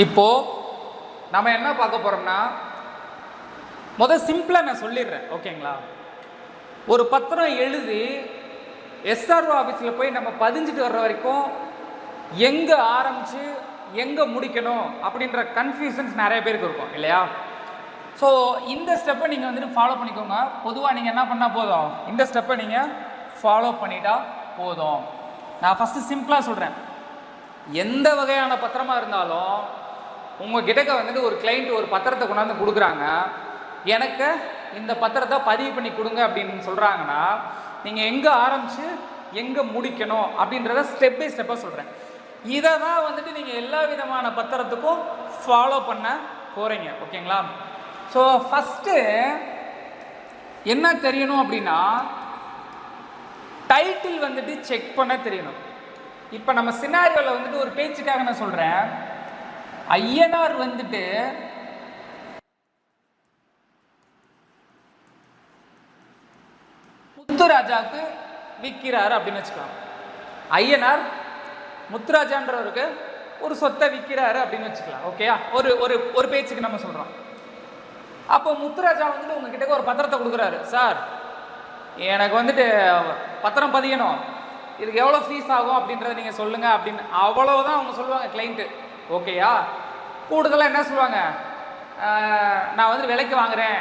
இப்போ நம்ம என்ன பார்க்க போறோம்னா, முதல் சிம்பிளா நான் சொல்லிடுறேன், ஓகேங்களா? ஒரு பத்திரம் எழுதி எஸ்ஆர்ஓ ஆஃபீஸில் போய் நம்ம பதிஞ்சிட்டு வர்ற வரைக்கும் எங்கே ஆரம்பித்து எங்கே முடிக்கணும் அப்படின்ற கன்ஃபியூஷன்ஸ் நிறைய பேருக்கு இருக்கும் இல்லையா? ஸோ இந்த ஸ்டெப்பை நீங்கள் வந்துட்டு ஃபாலோ பண்ணிக்கோங்க. பொதுவாக நீங்கள் என்ன பண்ணால் போதும், இந்த ஸ்டெப்பை நீங்கள் ஃபாலோ பண்ணிட்டா போதும். நான் ஃபஸ்ட்டு சிம்பிளாக சொல்கிறேன். எந்த வகையான பத்திரமாக இருந்தாலும் உங்கள் கிட்டக்க வந்துட்டு ஒரு கிளைண்ட் ஒரு பத்திரத்தை கொண்டாந்து கொடுக்குறாங்க, எனக்கு இந்த பத்திரத்தை பதிவு பண்ணி கொடுங்க அப்படின்னு சொல்கிறாங்கன்னா, நீங்கள் எங்கே ஆரம்பித்து எங்கே முடிக்கணும் அப்படின்றத ஸ்டெப் பை ஸ்டெப்பாக சொல்கிறேன். இதை தான் வந்துட்டு நீங்கள் எல்லா விதமான பத்திரத்துக்கும் ஃபாலோ பண்ண போகிறீங்க, ஓகேங்களா? ஸோ ஃபஸ்ட்டு என்ன தெரியணும் அப்படின்னா, டைட்டில் வந்துட்டு செக் பண்ண தெரியணும். இப்போ நம்ம சினாரியோவில் வந்துட்டு ஒரு பேச்சுக்காக நான் சொல்கிறேன், ஐயனார் வந்துட்டு முத்துராஜாவுக்கு விற்கிறாரு அப்படின்னு வச்சுக்கலாம். ஐயனார் முத்துராஜான்றவருக்கு ஒரு சொத்தை விற்கிறாரு அப்படின்னு வச்சுக்கலாம், ஓகேயா? ஒரு ஒரு ஒரு பேச்சுக்கு நம்ம சொல்கிறோம். அப்போ முத்துராஜா வந்துட்டு உங்ககிட்ட ஒரு பத்திரத்தை கொடுக்குறாரு. சார், எனக்கு வந்துட்டு பத்திரம் பதியணும், இதுக்கு எவ்வளோ ஃபீஸ் ஆகும் அப்படின்றத நீங்கள் சொல்லுங்கள் அப்படின்னு அவ்வளோதான் அவங்க சொல்லுவாங்க கிளைண்ட்டு, ஓகேயா? கூடுதலாக என்ன சொல்லுவாங்க, நான் வந்து விலைக்கு வாங்குறேன்,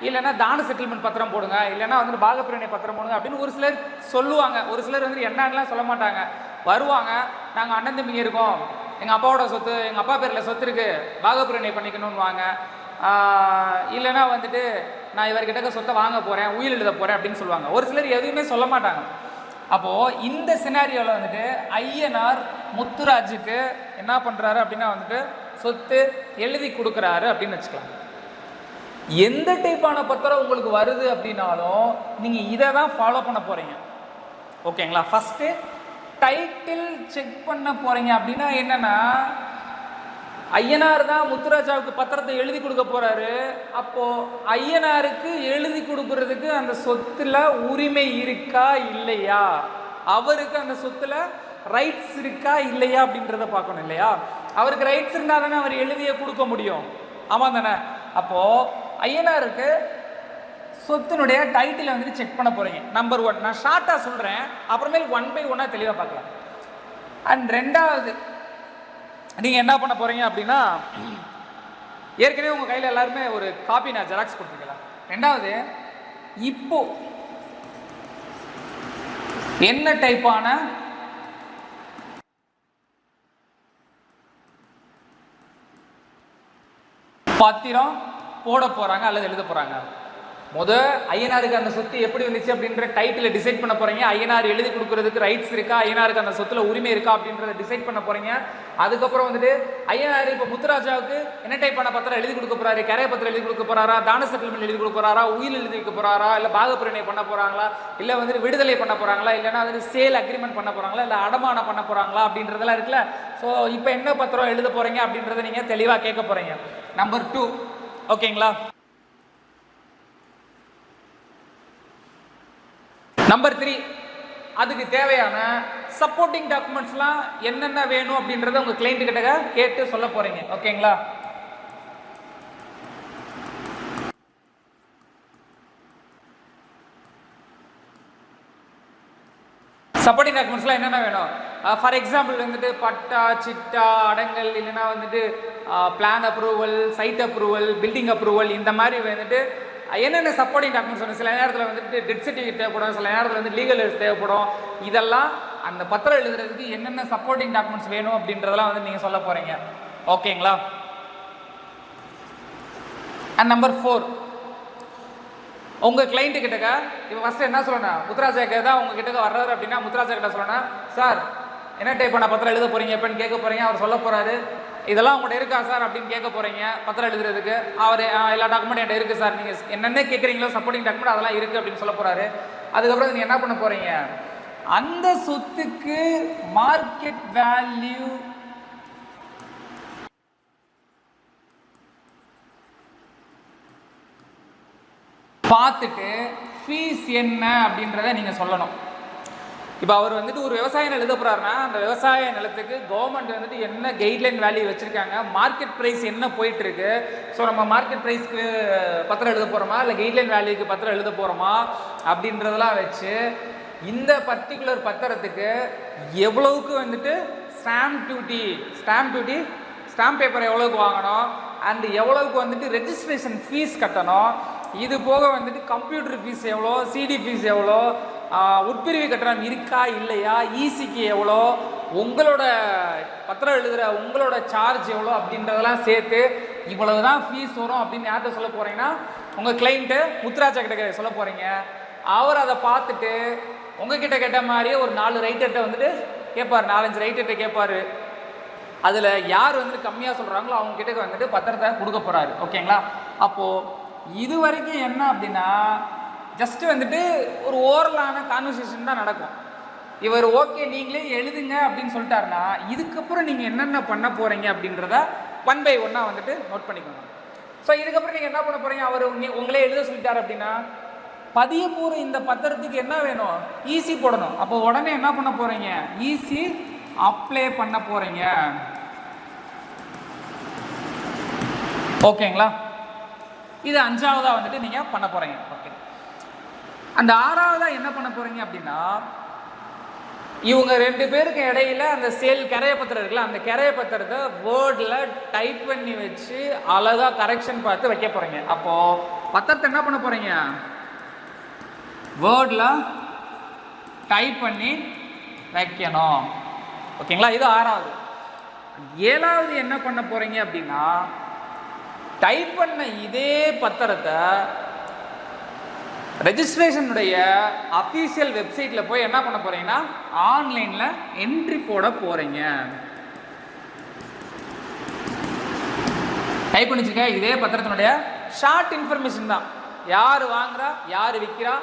இல்லைன்னா தான செட்டில்மெண்ட் பத்திரம் போடுங்க, இல்லைன்னா வந்துட்டு பாகப்பிரிவினை பத்திரம் போடுங்க அப்படின்னு ஒரு சிலர் சொல்லுவாங்க. ஒரு சிலர் வந்துட்டு என்னன்னுலாம் சொல்ல மாட்டாங்க. வருவாங்க, நாங்கள் அண்ணன் தம்பிங்க இருக்கோம், எங்கள் அப்பாவோட சொத்து, எங்கள் அப்பா பேரில் சொத்து இருக்குது, பாகப்பிரிவினை பண்ணிக்கணும்னு வாங்க, இல்லைன்னா வந்துட்டு நான் இவர்கிட்ட சொத்தை வாங்க போகிறேன், உயிர் எழுத போகிறேன் அப்படின்னு சொல்லுவாங்க. ஒரு சிலர் எதுவுமே சொல்ல மாட்டாங்க. அப்போது இந்த சினாரியோவில் வந்துட்டு ஐயனார் முத்துராஜுக்கு என்ன பண்ணுறாரு அப்படின்னா வந்துட்டு சொத்து எழுதி கொடுக்குறாரு அப்படின்னு வச்சுக்கலாம். எந்த டைப்பான பத்திரம் உங்களுக்கு வருது அப்படின்னாலும் நீங்கள் இதை தான் ஃபாலோ பண்ண போகிறீங்க, ஓகேங்களா? ஃபஸ்ட்டு டைட்டில் செக் பண்ண போகிறீங்க. அப்படின்னா என்னென்னா, ஐயனார் தான் முத்துராஜாவுக்கு பத்திரத்தை எழுதி கொடுக்க போகிறாரு. அப்போது ஐயனாருக்கு எழுதி கொடுக்கறதுக்கு அந்த சொத்தில் உரிமை இருக்கா இல்லையா, அவருக்கு அந்த சொத்தில் ரைட்ஸ் இருக்கா இல்லையா அப்படின்றத பார்க்கணும் இல்லையா? அவருக்கு ரைட்ஸ் இருந்தால் தானே அவர் எழுதிய கொடுக்க முடியும், ஆமாம் தானே? அப்போது ஐயனாருக்கு சொத்தினுடைய டைட்டிலை வந்துட்டு செக் பண்ண போகிறீங்க. நம்பர் 1 நான் ஷார்ட்டாக சொல்கிறேன், அப்புறமேல் 1 by 1 தெளிவாக பார்க்கலாம். அண்ட் ரெண்டாவது நீங்கள் என்ன பண்ண போகிறீங்க அப்படின்னா, ஏற்கனவே உங்கள் கையில் எல்லாருமே ஒரு காப்பி நான் ஜெராக்ஸ் கொடுத்துருக்கலாம். ரெண்டாவது, இப்போ என்ன டைப்பான பத்திரம் போட போகிறாங்க அல்லது எழுத போகிறாங்க. ஐயனாருக்கு அந்த சொத்து எப்படி வந்துச்சு அப்படின்ற டைட்டில் டிசைட் பண்ண போறீங்க. ஐயனார் எழுதி கொடுக்கறதுக்கு ரைட்ஸ் இருக்கா, ஐயனாருக்கு அந்த சொத்துல உரிமை இருக்கா அப்படின்றத டிசைட் பண்ண போறீங்க. அதுக்கப்புறம் வந்துட்டு ஐயனார் இப்போ முத்துராஜாவுக்கு என்ன டைப்பான பத்திரம் எழுதி கொடுக்க போறாரு, கரைய பத்திரம் எழுதி கொடுக்க போறாரா, தான செட்டில்மெண்ட் எழுதி கொடுக்க போறாரா, உயில் எழுதி வைக்க போறாரா, இல்லை பாகப்பிரிவினை பண்ண போறாங்களா, இல்லை வந்துட்டு விடுதலை பண்ண போறாங்களா, இல்லைன்னா வந்துட்டு சேல் அக்ரிமெண்ட் பண்ண போறாங்களா, இல்லை அடமானம் பண்ண போறாங்களா அப்படின்றதெல்லாம் இருக்குல்ல. ஸோ இப்போ என்ன பத்திரம் எழுத போறீங்க அப்படின்றத நீங்க தெளிவாக கேட்க போறீங்க. நம்பர் 2, ஓகேங்களா? நம்பர் 3, அதுக்கு தேவையான சப்போர்ட்டிங் டாக்குமெண்ட்ஸ்லாம் என்னென்ன வேணும் அப்படின்றத உங்கள் கிளைண்ட் கிட்ட கேட்டு சொல்ல போறீங்க, ஓகேங்களா? சப்போர்ட்டிங் டாக்குமெண்ட்ஸ்லாம் என்னென்ன வேணும்? ஃபார் எக்ஸாம்பிள் வந்துட்டு பட்டா, சிட்டா, அடங்கல், இல்லைன்னா வந்துட்டு plan approval, site approval, building approval, இந்த மாதிரி வந்துட்டு என்னென்ன சப்போர்ட்டிங் டாக்குமெண்ட்ஸ் வேணும். சில நேரத்தில் வந்துட்டு டெத் சர்டிஃபிகேட் தேவைப்படும், சில நேரத்தில் வந்து லீகல் ஹெல்ப் தேவைப்படும். இதெல்லாம் அந்த பத்திரம் எழுதுறதுக்கு என்னென்ன சப்போர்ட்டிங் டாக்குமெண்ட்ஸ் வேணும் அப்படின்றதெல்லாம் வந்து நீங்கள் சொல்ல போகிறீங்க, ஓகேங்களா? அண்ட் நம்பர் 4, உங்கள் கிளைண்ட்டு கிட்டக்க இப்போ ஃபஸ்ட்டு என்ன சொல்லணும், முத்துராஜா தான் உங்கள் கிட்டக்க வர்றாரு அப்படின்னா முத்துராஜா கிட்ட சொல்லணும், சார் என்ன டைப்பான பத்திரம் எழுத போகிறீங்க எப்படின்னு கேட்க போகிறீங்க. அவர் சொல்ல போகிறாரு, இதெல்லாம் உங்கள்கிட்ட இருக்கா சார் அப்படின்னு கேட்க போகிறீங்க. பத்திரம் எழுதுறதுக்கு அவர் எல்லா டாக்குமெண்ட் என்கிட்ட இருக்குது சார், நீங்கள் என்னென்ன கேட்குறீங்களோ சப்போர்ட்டிங் டாக்குமெண்ட் அதெல்லாம் இருக்குது அப்படின்னு சொல்ல போகிறாரு. அதுக்கப்புறம் நீங்கள் என்ன பண்ண போகிறீங்க, அந்த சொத்துக்கு மார்க்கெட் வேல்யூ பார்த்துட்டு ஃபீஸ் என்ன அப்படின்றத நீங்கள் சொல்லணும். இப்போ அவர் வந்துட்டு ஒரு விவசாயம் எழுத போகிறாருன்னா அந்த விவசாய நிலத்துக்கு கவர்மெண்ட் வந்துட்டு என்ன கைட்லைன் வேல்யூ வச்சுருக்காங்க, மார்க்கெட் ப்ரைஸ் என்ன போயிட்டுருக்கு, ஸோ நம்ம மார்க்கெட் ப்ரைஸ்க்கு பத்திரம் எழுத போகிறோமா இல்லை கைட்லைன் வேல்யூக்கு பத்திரம் எழுத போகிறோமா அப்படின்றதெல்லாம் வச்சு இந்த பர்டிகுலர் பத்திரத்துக்கு எவ்வளவுக்கு வந்துட்டு ஸ்டாம்ப் பேப்பர் எவ்வளோக்கு வாங்கணும் அண்ட் எவ்வளோக்கு வந்துட்டு ரெஜிஸ்ட்ரேஷன் ஃபீஸ் கட்டணும், இது போக வந்துட்டு கம்ப்யூட்டர் ஃபீஸ் எவ்வளோ, சிடி ஃபீஸ் எவ்வளோ, உட்பிரிவு கட்டணம் இருக்கா இல்லையா, ஈசிக்கு எவ்வளோ, உங்களோட பத்திரம் எழுதுகிற உங்களோட சார்ஜ் எவ்வளோ அப்படின்றதெல்லாம் சேர்த்து இவ்வளவு தான் ஃபீஸ் வரும் அப்படின்னு யார்கிட்ட சொல்ல போகிறீங்கன்னா உங்கள் கிளைண்ட்டு முத்துராஜா கிட்ட சொல்ல போகிறீங்க. அவர் அதை பார்த்துட்டு உங்ககிட்ட கேட்ட மாதிரியே ஒரு 4 ரைட்டர்கிட்ட வந்துட்டு கேட்பார், 4-5 ரைட்டர்கிட்ட கேட்பார். அதில் யார் வந்துட்டு கம்மியாக சொல்கிறாங்களோ அவங்க கிட்ட வந்துட்டு பத்திரத்தை கொடுக்க போகிறாரு. ஓகேங்களா? அப்போது இது வரைக்கும் என்ன அப்படின்னா ஜஸ்ட்டு வந்துட்டு ஒரு ஓரலான கான்வர்சேஷன் தான் நடக்கும். இவர் ஓகே நீங்களே எழுதுங்க அப்படின்னு சொல்லிட்டாருன்னா இதுக்கப்புறம் நீங்கள் என்னென்ன பண்ண போகிறீங்க அப்படின்றத 1 by 1 வந்துட்டு நோட் பண்ணிக்கோங்க. ஸோ இதுக்கப்புறம் நீங்கள் என்ன பண்ண போகிறீங்க, அவர் உங்களே எழுத சொல்லிட்டார் அப்படின்னா பதிய போகிற இந்த பத்திரத்துக்கு என்ன வேணும், ஈசி போடணும். அப்போ உடனே என்ன பண்ண போகிறீங்க, ஈசி அப்ளை பண்ண போகிறீங்க. ஓகேங்களா? இது 5ஆவதா வந்துட்டு நீங்கள் பண்ண போகிறீங்க. ஓகே, அந்த 6ஆவதா என்ன பண்ண போகிறீங்க அப்படின்னா இவங்க 2 பேருக்கு இடையில அந்த சேல் கிரைய பத்திரம் இருக்குல்ல, அந்த கிரைய பத்திரத்தை வேர்டில் டைப் பண்ணி வச்சு அழகாக கரெக்ஷன் பார்த்து வைக்க போகிறீங்க. அப்போது பத்திரத்தை என்ன பண்ண போகிறீங்க, வேர்டில் டைப் பண்ணி வைக்கணும். ஓகேங்களா? இது 6ஆவது. 7ஆவது என்ன பண்ண போகிறீங்க அப்படின்னா டைப் பண்ண இதே பத்திரத்தை ரெஜிஸ்ட்ரேஷனுடைய அஃபீஷியல் வெப்சைட்டில் போய் என்ன பண்ண போகிறீங்கன்னா ஆன்லைனில் என்ட்ரி போட போகிறீங்க. டைப் பண்ணிச்சுக்க இதே பத்திரத்தினுடைய ஷார்ட் இன்ஃபர்மேஷன் தான், யார் வாங்குறா, யார் விற்கிறா,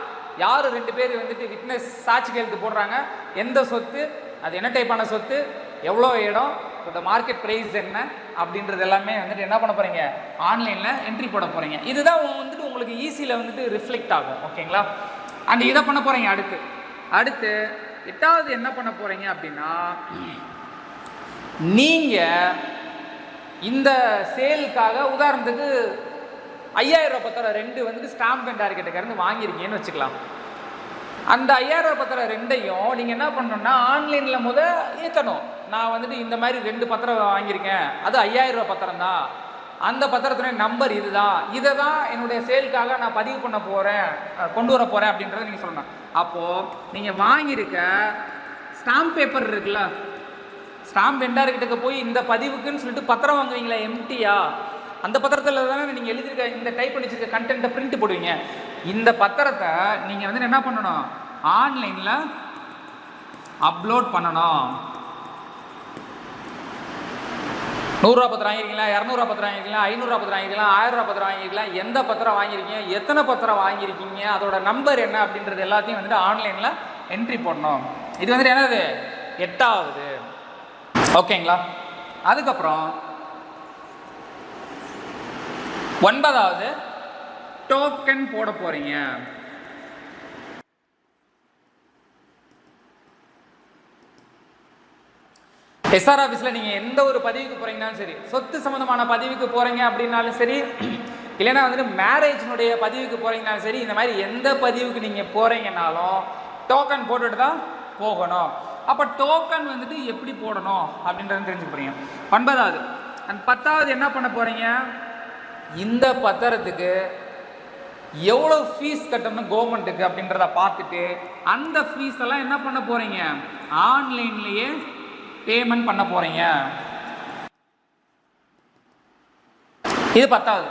யார் 2 பேர் வந்துட்டு விட்னஸ் சாட்சி கையெழுத்து போடுறாங்க, எந்த சொத்து, அது என்ன டைப்பான சொத்து, எவ்வளோ இடம், இந்த மார்க்கெட் ப்ரைஸ் என்ன அப்படின்றது எல்லாமே வந்துட்டு என்ன பண்ண போகிறீங்க ஆன்லைனில் என்ட்ரி போட போகிறீங்க. இதுதான் வந்துட்டு உங்களுக்கு ஈஸியில் வந்துட்டு ரிஃப்ளெக்ட் ஆகும். ஓகேங்களா? அண்ட் இதை பண்ண போகிறீங்க. அடுத்து 8ஆவது என்ன பண்ண போகிறீங்க அப்படின்னா நீங்கள் இந்த சேலுக்காக உதாரணத்துக்கு 5000 ரூபா பத்திரம் 2 வந்துட்டு ஸ்டாம்ப் அண்ட் டார்கெட்டுக்கு இருந்து வாங்கியிருக்கீங்கன்னு வச்சுக்கலாம். அந்த 5000 ரூபா பத்திரம் 2ஐயும் நீங்கள் என்ன பண்ணணும்னா ஆன்லைனில் ஏற்றணும். நான் வந்துட்டு இந்த மாதிரி 2 பத்திரம் வாங்கியிருக்கேன், அது 5000 ரூபா பத்திரம் தான், அந்த பத்திரத்துடைய நம்பர் இதுதான், இதை தான் என்னுடைய சேலுக்காக நான் பதிவு பண்ண போகிறேன், கொண்டு வர போகிறேன் அப்படின்றத நீங்கள் சொல்லணும். அப்போது நீங்கள் வாங்கியிருக்க ஸ்டாம்ப் பேப்பர் இருக்குல்ல, ஸ்டாம்ப் வெண்டார்கிட்ட போய் இந்த பதிவுக்குன்னு சொல்லிட்டு பத்திரம் வாங்குவீங்களா எம்டியா, அந்த பத்திரத்தில் தானே நீங்கள் எழுதியிருக்க இந்த டைப் பண்ணி வச்சுருக்க கண்டென்ட்டை பிரிண்ட் போடுவீங்க. இந்த பத்திரத்தை நீங்கள் வந்துட்டு என்ன பண்ணணும் ஆன்லைனில் அப்லோட் பண்ணணும். 100 ரூபா பத்திரம் வாங்கியிருக்கீங்களா, 200 ரூபா பத்திரம் வாங்கியிருக்கீங்களா, 500 ரூபா பத்திரம் வாங்கியிருக்கலாம், 1000 ரூபா பத்திரம் வாங்கியிருக்கலாம், எந்த பத்திரம் வாங்கியிருக்கீங்க, எத்தனை பத்திரம் வாங்கியிருக்கீங்க, அதோட நம்பர் என்ன அப்படின்றது எல்லாத்தையும் வந்துட்டு ஆன்லைனில் என்ட்ரி போடணும். இது வந்துட்டு என்னது 8ஆவது. ஓகேங்களா? அதுக்கப்புறம் 9ஆவது டோக்கன் போட போறீங்க. எஸ்ஆர் ஆஃபீஸில் நீங்கள் எந்த ஒரு பதிவுக்கு போகிறீங்கனாலும் சரி, சொத்து சம்மந்தமான பதிவுக்கு போகிறீங்க அப்படின்னாலும் சரி, இல்லைன்னா வந்துட்டு மேரேஜினுடைய பதிவுக்கு போகிறீங்கனாலும் சரி, இந்த மாதிரி எந்த பதிவுக்கு நீங்கள் போகிறீங்கனாலும் டோக்கன் போட்டுட்டு தான் போகணும். அப்போ டோக்கன் வந்துட்டு எப்படி போடணும் அப்படின்றத தெரிஞ்சு போகிறீங்க. 9ஆவது அண்ட் 10ஆவது என்ன பண்ண போகிறீங்க, இந்த பத்திரத்துக்கு எவ்வளோ ஃபீஸ் கட்டணும் கவர்மெண்ட்டுக்கு அப்படின்றத பார்த்துட்டு அந்த ஃபீஸ் எல்லாம் என்ன பண்ண போகிறீங்க ஆன்லைன்லேயே பேமெண்ட் பண்ண போகிறீங்க. இது 10ஆவது.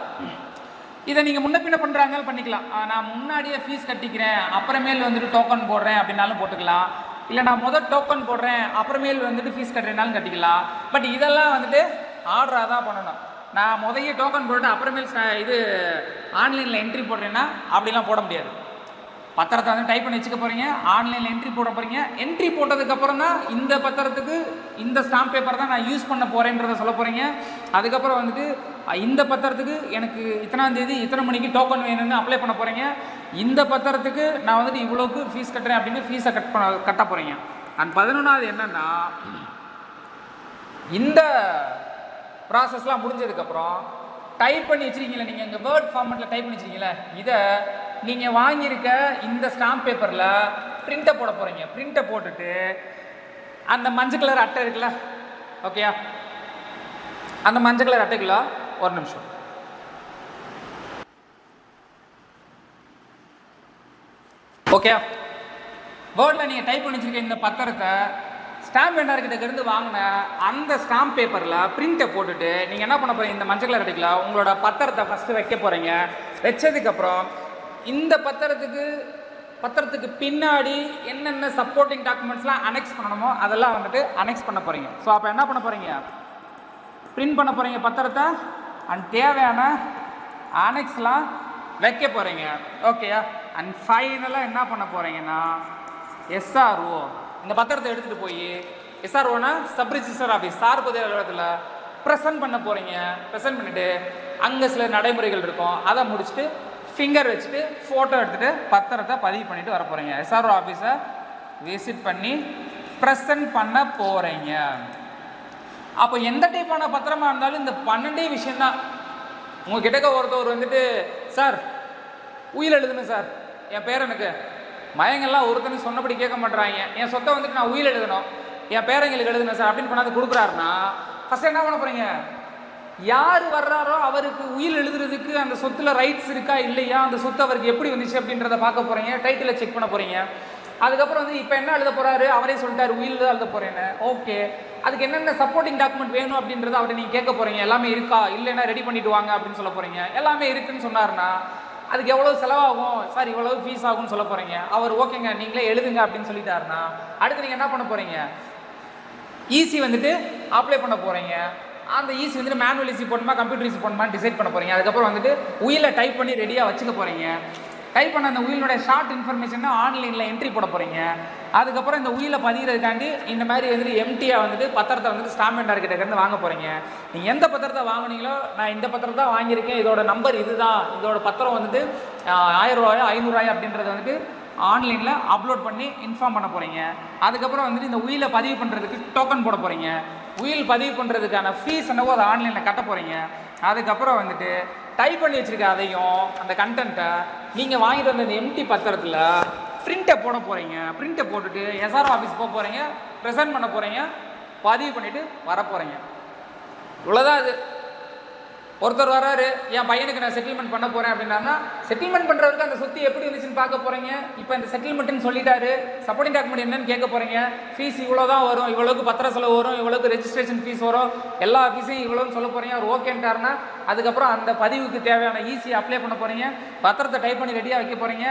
இதை நீங்கள் முன்ன பின்ன பண்ணுறாங்க பண்ணிக்கலாம். நான் முன்னாடியே ஃபீஸ் கட்டிக்கிறேன் அப்புறமேல் வந்துட்டு டோக்கன் போடுறேன் அப்படின்னாலும் போட்டுக்கலாம், இல்லை நான் முதல் டோக்கன் போடுறேன் அப்புறமேல் வந்துட்டு ஃபீஸ் கட்டுறேனாலும் கட்டிக்கலாம். பட் இதெல்லாம் வந்துட்டு ஆர்டராக தான் பண்ணணும். நான் முதல்ல டோக்கன் போட்டு அப்புறமேல் இது ஆன்லைனில் என்ட்ரி போடுறேன்னா அப்படிலாம் போட முடியாது. பத்திரத்தை வந்து டைப் பண்ணி வச்சுக்க போகிறீங்க, ஆன்லைனில் என்ட்ரி போட போகிறீங்க. என்ட்ரி போட்டதுக்கப்புறம் தான் இந்த பத்திரத்துக்கு இந்த ஸ்டாம்ப் பேப்பர் தான் நான் யூஸ் பண்ண போகிறேன்றதை சொல்ல போகிறீங்க. அதுக்கப்புறம் வந்துட்டு இந்த பத்திரத்துக்கு எனக்கு இத்தனாம் தேதி இத்தனை மணிக்கு டோக்கன் வேணும்னு அப்ளை பண்ண போகிறீங்க. இந்த பத்திரத்துக்கு நான் வந்துட்டு இவ்வளோக்கு ஃபீஸ் கட்டுறேன் அப்படின்னு ஃபீஸை கட்ட போகிறீங்க. அண்ட் 11வது என்னென்னா, இந்த ப்ராசஸ்லாம் முடிஞ்சதுக்கப்புறம் டைப் பண்ணி வச்சுருக்கீங்களே, நீங்கள் இங்கே வேர்ட் ஃபார்மெட்டில் டைப் பண்ணி வச்சுருக்கீங்களே, இதை நீங்கள் வாங்கியிருக்க இந்த ஸ்டாம்ப் பேப்பரில் பிரிண்ட்டை போட போகிறீங்க. பிரிண்ட்டை போட்டுட்டு அந்த மஞ்சள் கலர் அட்டை இருக்குல்ல, ஓகேயா, அந்த மஞ்சள் கலர் அட்டைக்குள்ள ஒரு நிமிஷம் ஓகே, வேர்டில் நீங்கள் டைப் பண்ணி வச்சுருக்க இந்த பத்திரத்தை ஸ்டாம்ப் வெண்டார்கிட்ட இருந்து வாங்கின அந்த ஸ்டாம்ப் பேப்பரில் பிரிண்ட்டை போட்டுட்டு நீங்கள் என்ன பண்ண போகிறீங்க, இந்த மஞ்சள் கலர் அட்டைக்குள்ள உங்களோட பத்திரத்தை ஃபஸ்ட்டு வைக்க போகிறீங்க. வச்சதுக்கப்புறம் இந்த பத்திரத்துக்கு பின்னாடி என்னென்ன சப்போர்ட்டிங் டாக்குமெண்ட்ஸ்லாம் அனெக்ஸ் பண்ணணுமோ அதெல்லாம் வந்துட்டு அனெக்ஸ் பண்ண போகிறீங்க. ஸோ அப்போ என்ன பண்ண போகிறீங்க, பிரிண்ட் பண்ண போகிறீங்க பத்திரத்தை, அண்ட் தேவையான அனெக்ஸ்லாம் வைக்க போகிறீங்க. ஓகேயா, அண்ட் ஃபைனலாக என்ன பண்ண போகிறீங்கன்னா எஸ்ஆர்ஓ இந்த பத்திரத்தை எடுத்துகிட்டு போய் எஸ்ஆர்ஓனா சப் ரிஜிஸ்டர் ஆஃபீஸ் சார்பு அலுவலகத்தில் ப்ரெசென்ட் பண்ண போகிறீங்க. ப்ரெசென்ட் பண்ணிவிட்டு அங்கே சில நடைமுறைகள் இருக்கும், அதை முடிச்சுட்டு ஃபிங்கர் வச்சுட்டு ஃபோட்டோ எடுத்துகிட்டு பத்திரத்தை பதிவு பண்ணிவிட்டு வர போகிறீங்க. எஸ்ஆர்ஓ ஆஃபீஸை விசிட் பண்ணி ப்ரெசென்ட் பண்ண போகிறீங்க. அப்போ எந்த டைப்பான பத்திரமா இருந்தாலும் இந்த 12 விஷயந்தான். உங்ககிட்ட ஒருத்தவர் வந்துட்டு, சார் உயில் எழுதுணும் சார், என் பேரனுக்கு மயங்கள்லாம் ஒருத்தனுக்கு சொன்னபடி கேட்க மாட்டுறாங்க, என் சொத்தை வந்துட்டு நான் உயில் எழுதணும், என் பேரங்களுக்கு எழுதுணும் சார் அப்படின்னு கொண்டாந்து கொடுக்குறாருன்னா ஃபஸ்ட் என்ன பண்ண போகிறீங்க, யார் வர்றாரோ அவருக்கு உயில் எழுதுறதுக்கு அந்த சொத்துல ரைட்ஸ் இருக்கா இல்லையா, அந்த சொத்து அவருக்கு எப்படி வந்துச்சு அப்படின்றத பார்க்க போகிறீங்க. டைட்டிலை செக் பண்ண போகிறீங்க. அதுக்கப்புறம் வந்து இப்போ என்ன எழுத போகிறாரு, அவரே சொல்லிட்டாரு உயில் தான் எழுத போகிறேன்னு. ஓகே, அதுக்கு என்னென்ன சப்போர்ட்டிங் டாக்குமெண்ட் வேணும் அப்படின்றத அவரை நீங்கள் கேட்க போகிறீங்க. எல்லாமே இருக்கா, இல்லைன்னா ரெடி பண்ணிட்டு வாங்க அப்படின்னு சொல்ல போகிறீங்க. எல்லாமே இருக்குன்னு சொன்னார்னா அதுக்கு எவ்வளோ செலவாகும் சார், இவ்வளோ ஃபீஸ் ஆகும்னு சொல்ல போகிறீங்க. அவர் ஓகேங்க நீங்களே எழுதுங்க அப்படின்னு சொல்லிட்டாருன்னா அடுத்து நீங்கள் என்ன பண்ண போகிறீங்க, ஈசி வந்துட்டு அப்ளை பண்ண போகிறீங்க. அந்த ஈசி வந்துட்டு மேனுவல் ஈசி போடணுமா கம்ப்யூட்டர் ஈசி போடணுமான்னு டிசைட் பண்ண போகிறீங்க. அதுக்கப்புறம் வந்துட்டு உயிலை டைப் பண்ணி ரெடியாக வச்சுக்க போகிறீங்க. டைப் பண்ண அந்த உயிலுடைய ஷார்ட் இன்ஃபர்மேஷனை ஆன்லைனில் என்ட்ரி போட போகிறீங்க. அதுக்கப்புறம் இந்த உயிலை பதிகிறதுக்காண்டி இந்த மாதிரி வந்துட்டு எம்டியாக வந்துட்டு பத்திரத்தை வந்துட்டு ஸ்டாம்ப் வெண்டார்கிட்ட இருந்து வாங்க போகிறீங்க. நீங்கள் எந்த பத்திரத்தை வாங்கினீங்களோ, நான் இந்த பத்திரத்தை வாங்கியிருக்கேன், இதோட நம்பர் இதுதான், இதோட பத்திரம் வந்துட்டு 1000 ரூபாயோ 500 ரூபாயோ அப்படின்றத வந்துட்டு ஆன்லைனில் அப்லோட் பண்ணி இன்ஃபார்ம் பண்ண போகிறீங்க. அதுக்கப்புறம் வந்துட்டு இந்த உயிலை பதிவு பண்ணுறதுக்கு டோக்கன் போட போகிறீங்க. உயில் பதிவு பண்ணுறதுக்கான ஃபீஸ் என்னவோ அதை ஆன்லைனில் கட்ட போகிறீங்க. அதுக்கப்புறம் வந்துட்டு டைப் பண்ணி வச்சுருக்க அதையும் அந்த கண்டென்ட்டை நீங்கள் வாங்கிட்டு வந்த இந்த எம்டி பத்திரத்தில் பிரிண்ட்டை போட போகிறீங்க. பிரிண்ட்டை போட்டுட்டு எஸ்ஆர்ஓ ஆஃபீஸ் போக போகிறீங்க, ப்ரெசென்ட் பண்ண போகிறீங்க, பதிவு பண்ணிவிட்டு வர போகிறீங்க. இவ்வளோதான். அது ஒருத்தர் வராரு, என் பையனுக்கு நான் செட்டில்மெண்ட் பண்ண போகிறேன் அப்படின்னா செட்டில்மெண்ட் பண்ணுறதுக்கு அந்த சொத்து எப்படி இருந்துச்சுன்னு பார்க்க போகிறீங்க. இப்போ இந்த செட்டில்மெண்ட்னு சொல்லிட்டாரு, சப்போர்ட்டிங் டாக்குமெண்ட் என்னன்னு கேட்க போகிறீங்க. ஃபீஸ் இவ்வளோ தான் வரும், இவ்வளோக்கு பத்திர செலவு வரும், இவ்வளோக்கு ரெஜிஸ்ட்ரேஷன் ஃபீஸ் வரும், எல்லா ஃபீஸையும் இவ்வளோன்னு சொல்ல போகிறீங்க. அவர் ஓகேன்ட்டாருன்னா அதுக்கப்புறம் அந்த பதிவுக்கு தேவையான ஈஸியை அப்ளை பண்ண போகிறீங்க. பத்திரத்தை டைப் பண்ணி ரெடியாக வைக்க போகிறீங்க.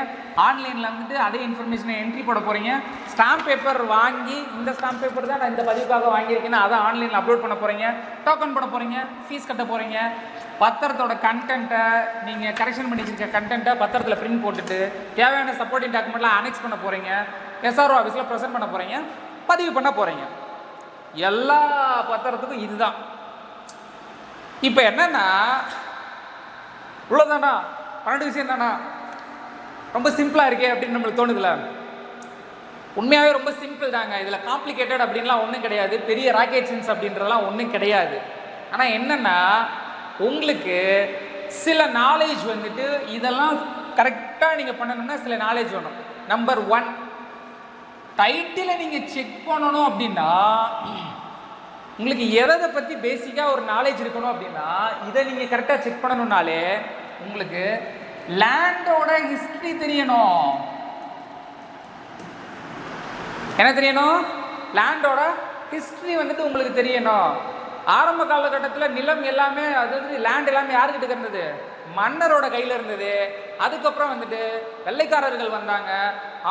ஆன்லைனில் வந்துட்டு அதே இன்ஃபர்மேஷனை என்ட்ரி போட போகிறீங்க. ஸ்டாம்ப் பேப்பர் வாங்கி இந்த ஸ்டாம்ப் பேப்பர் தான் நான் இந்த பதிவுக்காக வாங்கியிருக்கேன்னா அதை ஆன்லைனில் அப்லோட் பண்ண போகிறீங்க. டோக்கன் போட போகிறீங்க, ஃபீஸ் கட்ட போகிறீங்க. பத்திரத்தோட கண்டென்ட்டை நீங்கள் கரெக்ஷன் பண்ணி வச்சுருக்க கண்டென்ட்டை பத்திரத்தில் பிரிண்ட் போட்டுட்டு தேவையான சப்போர்ட்டிங் டாக்குமெண்ட்லாம் அனெக்ஸ் பண்ண போகிறீங்க. எஸ்ஆர்ஓ ஆஃபீஸில் ப்ரெசென்ட் பண்ண போகிறீங்க, பதிவு பண்ண போகிறீங்க. எல்லா பத்திரத்துக்கும் இதுதான். இப்போ என்னன்னா இவ்வளோதானா, 12 விஷயம் தானா, ரொம்ப சிம்பிளாக இருக்கே அப்படின்னு நம்மளுக்கு தோணுதுல. உண்மையாகவே ரொம்ப சிம்பிள் தாங்க. இதில் காம்ப்ளிகேட்டட் அப்படின்லாம் ஒன்றும் கிடையாது, பெரிய ராக்கெட் சயின்ஸ் அப்படின்றதெல்லாம் ஒன்றும் கிடையாது. ஆனால் என்னென்னா உங்களுக்கு சில நாலேஜ் வந்துட்டு இதெல்லாம் கரெக்டாக நீங்கள் பண்ணணும்னா சில நாலேஜ் வேணும். நம்பர் 1, டைட்டிலை நீங்கள் செக் பண்ணணும் அப்படின்னா உங்களுக்கு எதை பற்றி பேசிக்காக ஒரு நாலேஜ் இருக்கணும் அப்படின்னா இதை நீங்கள் கரெக்டாக செக் பண்ணணும்னாலே உங்களுக்கு லேண்டோட ஹிஸ்ட்ரி தெரியணும். என்ன தெரியணும்? லேண்டோட ஹிஸ்ட்ரி வந்துட்டு உங்களுக்கு தெரியணும். ஆரம்ப காலகட்டத்தில் நிலம் எல்லாமே, அதாவது லேண்ட் எல்லாமே யாருக்கிட்ட இருந்தது? மன்னரோட கையில் இருந்தது. அதுக்கப்புறம் வந்துட்டு வெள்ளைக்காரர்கள் வந்தாங்க,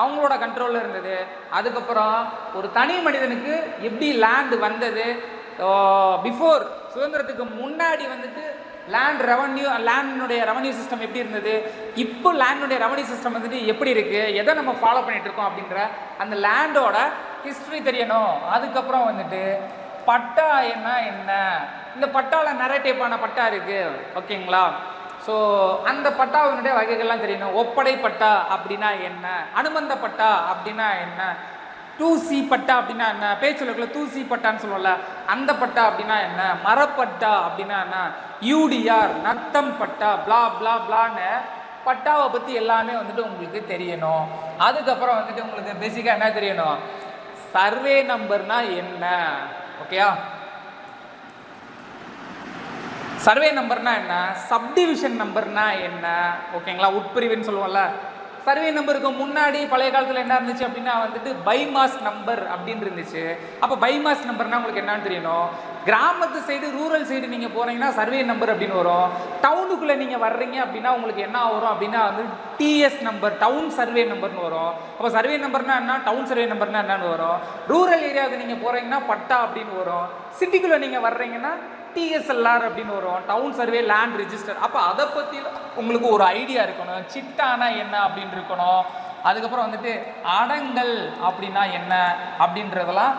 அவங்களோட கண்ட்ரோலில் இருந்தது. அதுக்கப்புறம் ஒரு தனி மனிதனுக்கு எப்படி லேண்ட் வந்தது, பிஃபோர் சுதந்திரத்துக்கு முன்னாடி வந்துட்டு லேண்டுடைய ரெவன்யூ சிஸ்டம் எப்படி இருந்தது, இப்போ லேண்டுடைய ரெவன்யூ சிஸ்டம் வந்துட்டு எப்படி இருக்கு, எதை நம்ம ஃபாலோ பண்ணிட்டு இருக்கோம் அப்படின்ற அந்த லேண்டோட ஹிஸ்டரி தெரியணும். அதுக்கப்புறம் வந்துட்டு பட்டா என்ன, இந்த பட்டாவில் நிறைய டைப்பான பட்டா இருக்கு, ஓகேங்களா. ஸோ அந்த பட்டாவினுடைய வகைகள்லாம் தெரியணும். ஒப்படை பட்டா அப்படின்னா என்ன, அனுமந்த பட்டா அப்படின்னா என்ன, 2C பட்டா அப்படின்னா என்ன, பேச்சுலக்குள்ள 2C பட்டான்னு சொல்லுவோம்ல அந்த பட்டா அப்படின்னா என்ன, மரப்பட்டா அப்படின்னா என்ன, யூடிஆர் நத்தம் பட்டா பிளா பிளா பிளான்னு பட்டாவை பற்றி எல்லாமே வந்துட்டு உங்களுக்கு தெரியணும். அதுக்கப்புறம் வந்துட்டு உங்களுக்கு பேசிக்காக என்ன தெரியணும், சர்வே நம்பர்னா என்ன, ஓகேயா. சர்வே நம்பர்னா என்ன, சப்டிவிஷன் நம்பர்னா என்ன, ஓகேங்களா. உட்பிரிவுன்னு சொல்லுவோம்ல. சர்வே நம்பருக்கு முன்னாடி பழைய காலத்தில் என்ன இருந்துச்சு அப்படின்னா வந்துட்டு பைமாஸ் நம்பர் அப்படின்னு இருந்துச்சு. அப்போ பைமாஸ் நம்பர்னா உங்களுக்கு என்னன்னு தெரியணும். கிராமத்து சைடு ரூரல் சைடு நீங்கள் போகிறீங்கன்னா சர்வே நம்பர் அப்படின்னு வரும். டவுனுக்குள்ளே நீங்கள் வர்றீங்க அப்படின்னா உங்களுக்கு என்ன வரும் அப்படின்னா வந்து டிஎஸ் நம்பர், டவுன் சர்வே நம்பர்னு வரும். அப்போ சர்வே நம்பர்னா என்ன, டவுன் சர்வே நம்பர்னா என்னன்னு வரும். ரூரல் ஏரியாவுக்கு நீங்கள் போகிறீங்கன்னா பட்டா அப்படின்னு வரும். சிட்டிக்குள்ளே நீங்கள் வர்றீங்கன்னா டிஎஸ்எல்ஆர் அப்படின்னு வரும், டவுன் சர்வே லேண்ட் ரிஜிஸ்டர். அப்போ அதை பற்றி உங்களுக்கு ஒரு ஐடியா இருக்கணும். சிட்டானா என்ன அப்படின்னு இருக்கணும். அதுக்கப்புறம் வந்துட்டு அடங்கல் அப்படின்னா என்ன அப்படின்றதெல்லாம்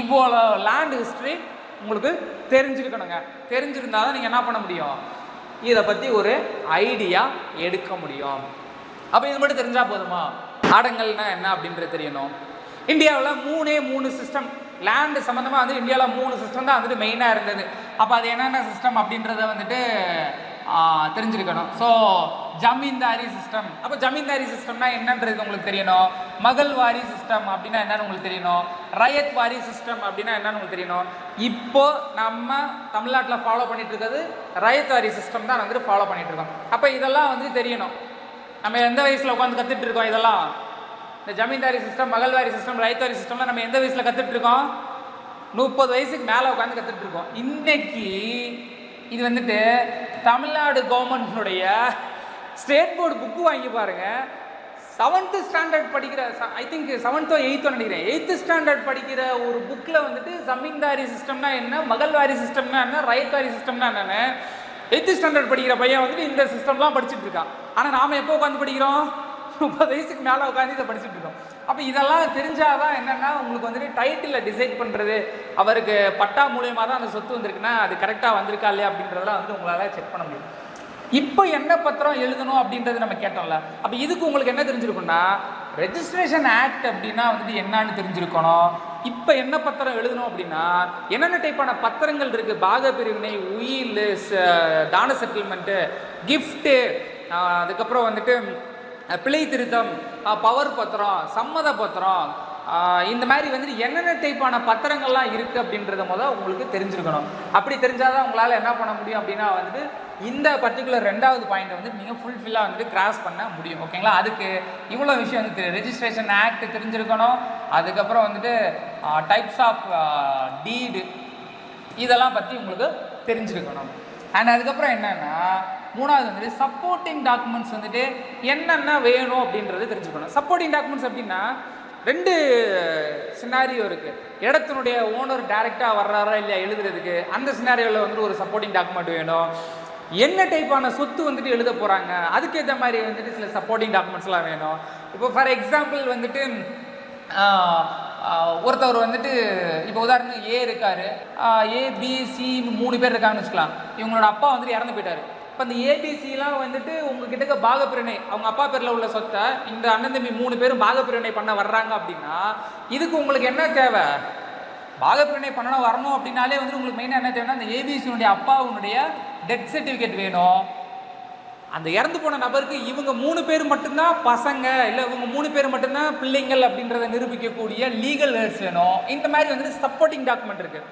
இவ்வளோ லேண்ட் ஹிஸ்ட்ரி உங்களுக்கு தெரிஞ்சிருக்கணுங்க. தெரிஞ்சிருந்தால் தான் நீங்கள் என்ன பண்ண முடியும், இதை பற்றி ஒரு ஐடியா எடுக்க முடியும். அப்போ இது மட்டும் தெரிஞ்சால் போதுமா, அடங்கல்னா என்ன அப்படின்றது தெரியணும். இந்தியாவில் 3 சிஸ்டம் லேண்டு சம்மந்தமாக வந்து இந்தியாவில் 3 சிஸ்டம் தான் வந்துட்டு மெயினாக இருந்தது. அப்போ அது என்னென்ன சிஸ்டம் அப்படின்றத வந்துட்டு தெரிஞ்சிருக்கணும். ஸோ ஜமீன்தாரி சிஸ்டம், அப்போ ஜமீன்தாரி சிஸ்டம்னா என்னன்றது உங்களுக்கு தெரியணும். மகள்வாரி சிஸ்டம் அப்படின்னா என்னன்னு உங்களுக்கு தெரியணும். ரயத் வாரி சிஸ்டம் அப்படின்னா என்னன்னு உங்களுக்கு தெரியணும். இப்போ நம்ம தமிழ்நாட்டில் ஃபாலோ பண்ணிட்டு இருக்கிறது ரயத் வாரி சிஸ்டம் தான் வந்துட்டு ஃபாலோ பண்ணிட்டு இருக்கோம். அப்போ இதெல்லாம் வந்துட்டு தெரியணும். நம்ம எந்த வயசில் உட்காந்து கற்றுட்டு இருக்கோம் இதெல்லாம், இந்த ஜமீன்தாரி சிஸ்டம், மகள்வாரி சிஸ்டம், ரைத்வாரி சிஸ்டம்லாம் நம்ம எந்த வயசில் கற்றுட்டு இருக்கோம், 30 வயசுக்கு மேலே உட்காந்து கற்றுட்டு இருக்கோம். இன்னைக்கு இது வந்துட்டு தமிழ்நாடு கவர்மெண்ட்னுடைய ஸ்டேட் போர்டு புக்கு வாங்கி பாருங்க. 7th ஸ்டாண்டர்ட் படிக்கிற, ஐ திங்க் 7th 8th நினைக்கிறேன், 8th ஸ்டாண்டர்ட் படிக்கிற ஒரு புக்கில் வந்துட்டு ஜமீன்தாரி சிஸ்டம்னா என்ன, மகள்வாரி சிஸ்டம்னா என்ன, ரைத்வாரி சிஸ்டம்னா என்னன்னு 8th ஸ்டாண்டர்ட் படிக்கிற பையன் வந்துட்டு இந்த சிஸ்டம்லாம் படிச்சுட்டு இருக்கான். ஆனால் நாம் எப்போ உட்காந்து படிக்கிறோம், 30 வயசுக்கு மேலே உட்காந்து இதை படிச்சுட்டு இருக்கோம். அப்போ இதெல்லாம் தெரிஞ்சாதான் என்னென்னா உங்களுக்கு வந்துட்டு டைட்டில் டிசைட் பண்ணுறது, அவருக்கு பட்டா மூலியமாக தான் அந்த சொத்து வந்திருக்குன்னா அது கரெக்டாக வந்திருக்கா இல்லையா அப்படின்றதெல்லாம் வந்து உங்களால் செக் பண்ண முடியும். இப்போ என்ன பத்திரம் எழுதணும் அப்படின்றது நம்ம கேட்டோம்ல. அப்போ இதுக்கு உங்களுக்கு என்ன தெரிஞ்சிருக்கும்னா, ரெஜிஸ்ட்ரேஷன் ஆக்ட் அப்படின்னா வந்துட்டு என்னன்னு தெரிஞ்சிருக்கணும். இப்போ என்ன பத்திரம் எழுதணும் அப்படின்னா என்னென்ன டைப்பான பத்திரங்கள் இருக்குது, பாக பிரிவினை, உயில், தான செட்டில்மெண்ட்டு, கிஃப்ட்டு, அதுக்கப்புறம் வந்துட்டு பிழை திருத்தம், பவர் பத்திரம், சம்மத பத்திரம், இந்த மாதிரி வந்துட்டு என்னென்ன டைப்பான பத்திரங்கள்லாம் இருக்குது அப்படின்றத உங்களுக்கு தெரிஞ்சிருக்கணும். அப்படி தெரிஞ்சாதான் உங்களால் என்ன பண்ண முடியும் அப்படின்னா வந்துட்டு இந்த பர்டிகுலர் 2வது பாயிண்ட் வந்து நீங்கள் ஃபுல்ஃபில்லாக வந்துட்டு கிராஸ் பண்ண முடியும், ஓகேங்களா. அதுக்கு இவ்வளோ விஷயம் வந்து ரெஜிஸ்ட்ரேஷன் ஆக்ட் தெரிஞ்சிருக்கணும். அதுக்கப்புறம் வந்துட்டு டைப்ஸ் ஆஃப் டீடு இதெல்லாம் பற்றி உங்களுக்கு தெரிஞ்சிருக்கணும். அண்ட் அதுக்கப்புறம் என்னென்னா 3வது வந்துட்டு சப்போர்ட்டிங் டாக்குமெண்ட்ஸ் வந்துட்டு என்னென்ன வேணும் அப்படின்றது தெரிஞ்சுக்கணும். சப்போர்ட்டிங் டாக்குமெண்ட்ஸ் அப்படின்னா 2 சினாரியோ இருக்குது. இடத்தினுடைய ஓனர் டைரெக்டாக வர்றாரா இல்லையா எழுதுறதுக்கு, அந்த சினாரியோவில் வந்துட்டு ஒரு சப்போர்ட்டிங் டாக்குமெண்ட் வேணும். என்ன டைப்பான சொத்து வந்துட்டு எழுத போகிறாங்க அதுக்கேற்ற மாதிரி வந்துட்டு சில சப்போர்ட்டிங் டாக்குமெண்ட்ஸ்லாம் வேணும். இப்போ ஃபார் எக்ஸாம்பிள் வந்துட்டு ஒருத்தவர் வந்துட்டு இப்போ உதாரணத்துக்கு ஏ இருக்கார், ஏபிசின்னு 3 பேர் இருக்காங்கன்னு வச்சுக்கலாம். இவங்களோட அப்பா வந்துட்டு இறந்து போயிட்டார். இப்போ இந்த ஏபிசிலாம் வந்துட்டு உங்ககிட்ட பாகப்பிரிவினை, அவங்க அப்பா பேரில் உள்ள சொத்தை இந்த அண்ணன் தம்பி 3 பேரும் பாகப்பிரிவினை பண்ண வர்றாங்க அப்படின்னா இதுக்கு உங்களுக்கு என்ன தேவை, பாகப்பிரிவினை பண்ணணும் வரணும் அப்படின்னாலே வந்துட்டு உங்களுக்கு மெயினாக என்ன தேவைன்னா அந்த ஏபிசியுடைய அப்பாவுடைய டெத் சர்டிஃபிகேட் வேணும். அந்த இறந்து போன நபருக்கு இவங்க 3 பேர் மட்டும்தான் பசங்க, இல்லை இவங்க 3 பேர் மட்டும்தான் பிள்ளைங்கள் அப்படின்றத நிரூபிக்கக்கூடிய லீகல் ஹெல்ஸ் வேணும். இந்த மாதிரி வந்துட்டு சப்போர்ட்டிங் டாக்குமெண்ட் இருக்குது.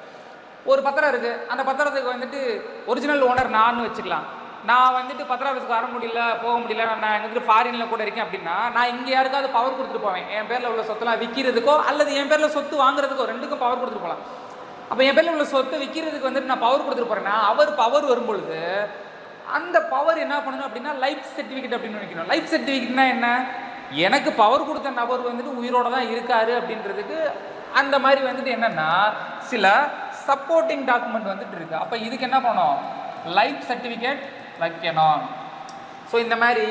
ஒரு பத்திரம் இருக்குது, அந்த பத்திரத்துக்கு வந்துட்டு ஒரிஜினல் ஓனர் நான் வச்சுக்கலாம். நான் வந்துட்டு பத்திர ஆஃபீஸ்க்கு வர முடியல, போக முடியல, நான் எங்களுக்கு ஃபாரினில் கூட இருக்கேன் அப்படின்னா நான் இங்கே யாருக்காவது பவர் கொடுத்துட்டு போவேன். என் பேரில் உள்ள சொத்தெல்லாம் விற்கிறதுக்கோ அல்லது என் பேரில் சொத்து வாங்குறதுக்கோ 2க்கும் பவர் கொடுத்துட்டு போகலாம். அப்போ என் பேரில் உள்ள சொத்து விற்கிறதுக்கு வந்துட்டு நான் பவர் கொடுத்துட்டு போகிறேன்னா அவர் பவர் வரும்பொழுது அந்த பவர் என்ன பண்ணணும் அப்படின்னா லைஃப் சர்டிஃபிகேட் அப்படின்னு நினைக்கணும். லைஃப் சர்டிஃபிகேட்னா என்ன, எனக்கு பவர் கொடுத்த நபர் வந்துட்டு உயிரோட தான் இருக்காரு அப்படின்றதுக்கு அந்த மாதிரி வந்துட்டு என்னென்னா சில சப்போர்ட்டிங் டாக்குமெண்ட் வந்துட்டு இருக்கு. அப்போ இதுக்கு என்ன பண்ணணும்? லைஃப் சர்டிஃபிகேட் வைக்கணும். ஸோ இந்த மாதிரி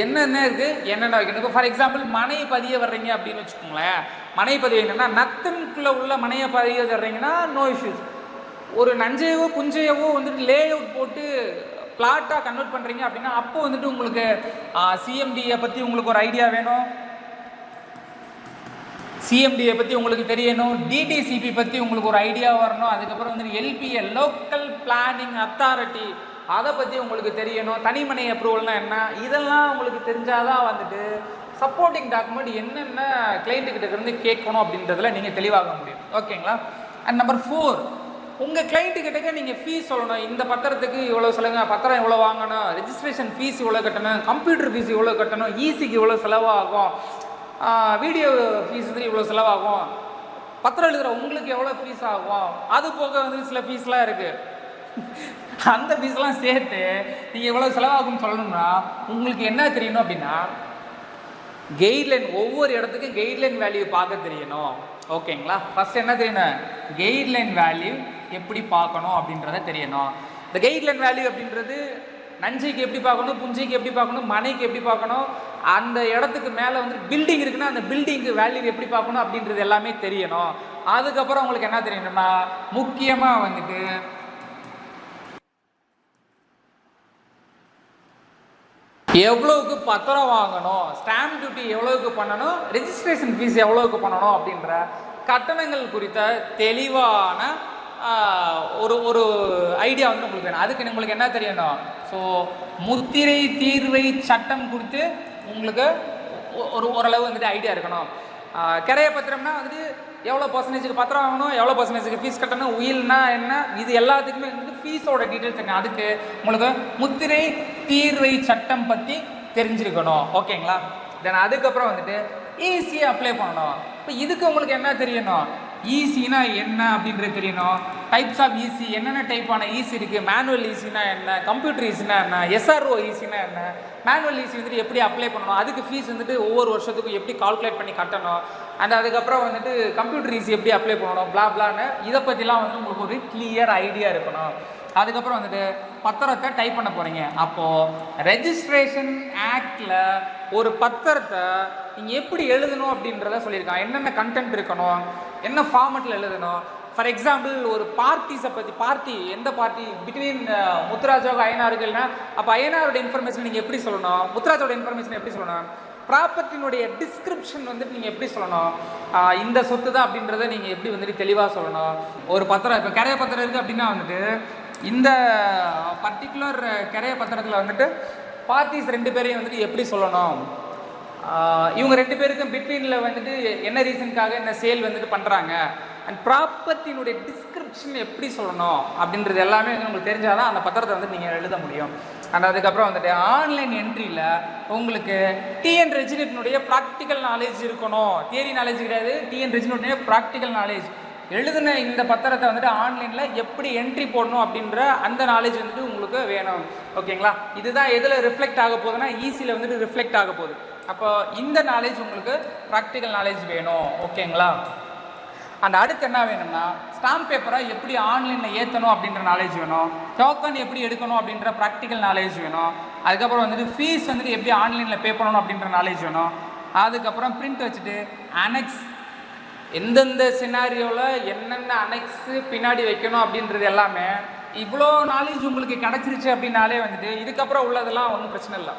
என்னென்ன இருக்குது, என்னென்ன வைக்கணும். இப்போ ஃபார் எக்ஸாம்பிள் மனை பதிய வர்றீங்க அப்படின்னு வச்சுக்கோங்களேன். மனை பதிவு என்னென்னா நத்தனுக்குள்ளே உள்ள மனையை பதிய வர்றீங்கன்னா நோ இஷ்யூஸ். ஒரு நஞ்சையவோ புஞ்சையவோ வந்துட்டு லே அவுட் போட்டு பிளாட்டாக கன்வெர்ட் பண்ணுறீங்க அப்படின்னா அப்போ வந்துட்டு உங்களுக்கு சிஎம்டியை பற்றி உங்களுக்கு ஒரு ஐடியா வேணும், சிஎம்டியை பற்றி உங்களுக்கு தெரியணும், டிடிசிபி பற்றி உங்களுக்கு ஒரு ஐடியா வரணும், அதுக்கப்புறம் வந்துட்டு எல்பிஏ லோக்கல் பிளானிங் அத்தாரிட்டி அதை பற்றி உங்களுக்கு தெரியணும், தனிமனை அப்ரூவல்னால் என்ன, இதெல்லாம் உங்களுக்கு தெரிஞ்சாதான் வந்துட்டு சப்போர்ட்டிங் டாக்குமெண்ட் என்னென்ன கிளைண்ட்டுக்கிட்ட இருந்து கேட்கணும் அப்படின்றதுல நீங்கள் தெளிவாக முடியும். ஓகேங்களா? அண்ட் நம்பர் 4, உங்கள் கிளைண்ட்டுக்கிட்டக்க நீங்கள் ஃபீஸ் சொல்லணும். இந்த பத்திரத்துக்கு இவ்வளோ சொல்லுங்கள், பத்திரம் இவ்வளோ வாங்கணும், ரெஜிஸ்ட்ரேஷன் ஃபீஸ் இவ்வளோ கட்டணும், கம்ப்யூட்டர் ஃபீஸ் இவ்வளோ கட்டணும், ஈசிக்கு இவ்வளோ செலவாகும், வீடியோ ஃபீஸ் வந்து இவ்வளோ செலவாகும், பத்திரம் எழுதுகிற உங்களுக்கு எவ்வளோ ஃபீஸ் ஆகும், அது போக வந்து சில ஃபீஸ்லாம் இருக்குது. அந்த ஃபீஸ்லாம் சேர்த்து நீங்கள் எவ்வளோ செலவாகும்னு சொல்லணும்னா உங்களுக்கு என்ன தெரியணும் அப்படின்னா கைட்லைன், ஒவ்வொரு இடத்துக்கும் கைட்லைன் வேல்யூ பார்க்க தெரியணும். ஓகேங்களா? ஃபர்ஸ்ட் என்ன தெரியணும்? கைட்லைன் வேல்யூ எப்படி பார்க்கணும் அப்படின்றத தெரியணும். இந்த கைட்லைன் வேல்யூ அப்படின்றது நஞ்சைக்கு எப்படி பார்க்கணும், புஞ்சைக்கு எப்படி பார்க்கணும், மனைக்கு எப்படி பார்க்கணும், அந்த இடத்துக்கு மேலே வந்து பில்டிங் இருக்குன்னா அந்த பில்டிங்கு வேல்யூ எப்படி பார்க்கணும் அப்படின்றது எல்லாமே தெரியணும். அதுக்கப்புறம் உங்களுக்கு என்ன தெரியணும்னா முக்கியமாக வந்துட்டு எவ்வளோவுக்கு பத்திரம் வாங்கணும், ஸ்டாம்ப் டியூட்டி எவ்வளோவுக்கு பண்ணணும், ரெஜிஸ்ட்ரேஷன் ஃபீஸ் எவ்வளோவுக்கு பண்ணணும் அப்படின்ற கட்டணங்கள் குறித்த தெளிவான ஒரு ஒரு ஐடியா வந்து உங்களுக்கு வேணும். அதுக்கு உங்களுக்கு என்ன தெரியணும்? ஸோ முத்திரை தீர்வை சட்டம் குறித்து உங்களுக்கு ஓரளவு வந்துட்டு ஐடியா இருக்கணும். கிரைய பத்திரம்னா வந்துட்டு எவ்வளோ பர்சன்டேஜுக்கு பத்திரம் வாங்கணும், எவ்வளோ பர்சன்டேஜுக்கு ஃபீஸ் கட்டணும், உயில்னா என்ன, இது எல்லாத்துக்குமே வந்துட்டு ஃபீஸோட டீட்டெயில்ஸ் என்ன, அதுக்கு உங்களுக்கு முத்திரை தீர்வை சட்டம் பற்றி தெரிஞ்சிருக்கணும். ஓகேங்களா? தென் அதுக்கப்புறம் வந்துட்டு ஈஸியாக அப்ளை பண்ணணும். இப்போ இதுக்கு உங்களுக்கு என்ன தெரியணும்? ஈஸினா என்ன அப்படின்றது தெரியணும். டைப்ஸ் ஆஃப் ஈஸி, என்னென்ன டைப்பான ஈஸி இருக்குது, மேனுவல் ஈஸினா என்ன, கம்ப்யூட்டர் ஈஸினா என்ன, எஸ்ஆர்ஓ ஈஸினா என்ன, மேனுவல் ஈஸி வந்துட்டு எப்படி அப்ளை பண்ணணும், அதுக்கு ஃபீஸ் வந்துட்டு ஒவ்வொரு வருஷத்துக்கும் எப்படி கால்குலேட் பண்ணி கட்டணும், அண்ட் அதுக்கப்புறம் வந்துட்டு கம்ப்யூட்டர் ஈஸி எப்படி அப்ளை பண்ணணும், பிளா பிளான்னு இதை பற்றிலாம் வந்து உங்களுக்கு ஒரு கிளியர் ஐடியா இருக்கணும். அதுக்கப்புறம் வந்துட்டு பத்திரத்தை டைப் பண்ண போகிறீங்க. அப்போது ரெஜிஸ்ட்ரேஷன் ஆக்டில் ஒரு பத்திரத்தை நீங்கள் எப்படி எழுதணும் அப்படின்றத சொல்லியிருக்காங்க. என்னென்ன கண்டென்ட் இருக்கணும், என்ன ஃபார்மெட்டில் எழுதணும். ஃபார் எக்ஸாம்பிள் ஒரு பார்ட்டிஸை பற்றி, பார்ட்டி எந்த பார்ட்டி பிட்வீன் முத்துராஜாவுக்கு அய்யனாருக்குன்னா அப்போ அய்யனாரோட இன்ஃபர்மேஷன் நீங்கள் எப்படி சொல்லணும், முத்துராஜோட இன்ஃபர்மேஷன் எப்படி சொல்லணும், ப்ராப்பர்ட்டினுடைய டிஸ்கிரிப்ஷன் வந்துட்டு நீங்கள் எப்படி சொல்லணும், இந்த சொத்து தான் அப்படின்றத நீங்கள் எப்படி வந்துட்டு தெளிவாக சொல்லணும். ஒரு பத்திரம் இப்போ கிரைய பத்திரம் இருக்குது அப்படின்னா வந்துட்டு இந்த பர்டிகுலர் கிரைய பத்திரத்தில் வந்துட்டு பார்ட்டிஸ் 2 பேரையும் வந்துட்டு எப்படி சொல்லணும், இவங்க 2 பேருக்கும் பிட்வீனில் வந்துட்டு என்ன ரீசனுக்காக இந்த சேல் வந்துட்டு பண்ணுறாங்க, அண்ட் ப்ராப்பர்ட்டினுடைய டிஸ்கிரிப்ஷன் எப்படி சொல்லணும் அப்படின்றது எல்லாமே வந்து உங்களுக்கு தெரிஞ்சால் தான் அந்த பத்திரத்தை வந்து நீங்கள் எழுத முடியும். அண்ட் அதுக்கப்புறம் வந்துட்டு ஆன்லைன் என்ட்ரியில் உங்களுக்கு டிஎன் ரெஜினேட்டினுடைய ப்ராக்டிக்கல் நாலேஜ் இருக்கணும். தியரி நாலேஜ் கிடையாது, டிஎன் ரெஜினேட்டினுடைய ப்ராக்டிக்கல் நாலேஜ். எழுதின இந்த பத்திரத்தை வந்துட்டு ஆன்லைனில் எப்படி என்ட்ரி போடணும் அப்படின்ற அந்த நாலேஜ் வந்துட்டு உங்களுக்கு வேணும். ஓகேங்களா? இதுதான் எதில் ரிஃப்ளெக்ட் ஆக போகுதுன்னா ஈஸியில் வந்துட்டு ரிஃப்ளெக்ட் ஆக போகுது. அப்போ இந்த நாலேஜ் உங்களுக்கு ப்ராக்டிக்கல் நாலேஜ் வேணும். ஓகேங்களா? அண்ட் அடுத்து என்ன வேணும்னா ஸ்டாம்ப் பேப்பரை எப்படி ஆன்லைனில் ஏற்றணும் அப்படின்ற நாலேஜ் வேணும், டோக்கன் எப்படி எடுக்கணும் அப்படின்ற ப்ராக்டிக்கல் நாலேஜ் வேணும், அதுக்கப்புறம் வந்துட்டு ஃபீஸ் வந்துட்டு எப்படி ஆன்லைனில் பே பண்ணணும் அப்படின்ற நாலேஜ் வேணும், அதுக்கப்புறம் பிரிண்ட் வச்சுட்டு அனெக்ஸ் எந்தெந்த சினாரியோவில் என்னென்ன அனெக்ஸு பின்னாடி வைக்கணும் அப்படின்றது எல்லாமே இவ்வளோ நாலேஜ் உங்களுக்கு கிடச்சிருச்சு அப்படின்னாலே வந்துட்டு இதுக்கப்புறம் உள்ளதெல்லாம் ஒன்றும் பிரச்சனை இல்லை.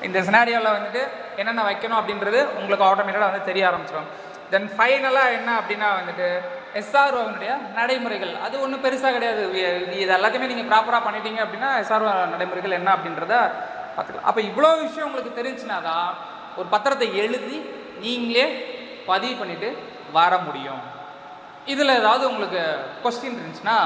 இந்த சினாரியோவில் வந்துட்டு என்னென்ன வைக்கணும் அப்படின்றது உங்களுக்கு ஆட்டோமேட்டிக்காக வந்து தெரிய ஆரம்பிச்சிடும். தென் ஃபைனலாக என்ன அப்படின்னா வந்துட்டு எஸ்ஆர்ஓவினுடைய நடைமுறைகள், அது ஒன்றும் பெருசாக கிடையாது. இது எல்லாத்தையுமே நீங்கள் ப்ராப்பராக பண்ணிட்டீங்க அப்படின்னா எஸ்ஆர்ஓ நடைமுறைகள் என்ன அப்படின்றத பார்த்துக்கலாம். அப்போ இவ்வளோ விஷயம் உங்களுக்கு தெரிஞ்சுனா தான் ஒரு பத்திரத்தை எழுதி நீங்களே பதிவு பண்ணிவிட்டு வர முடியும். இதில் ஏதாவது உங்களுக்கு கொஸ்டின் இருந்துச்சுன்னா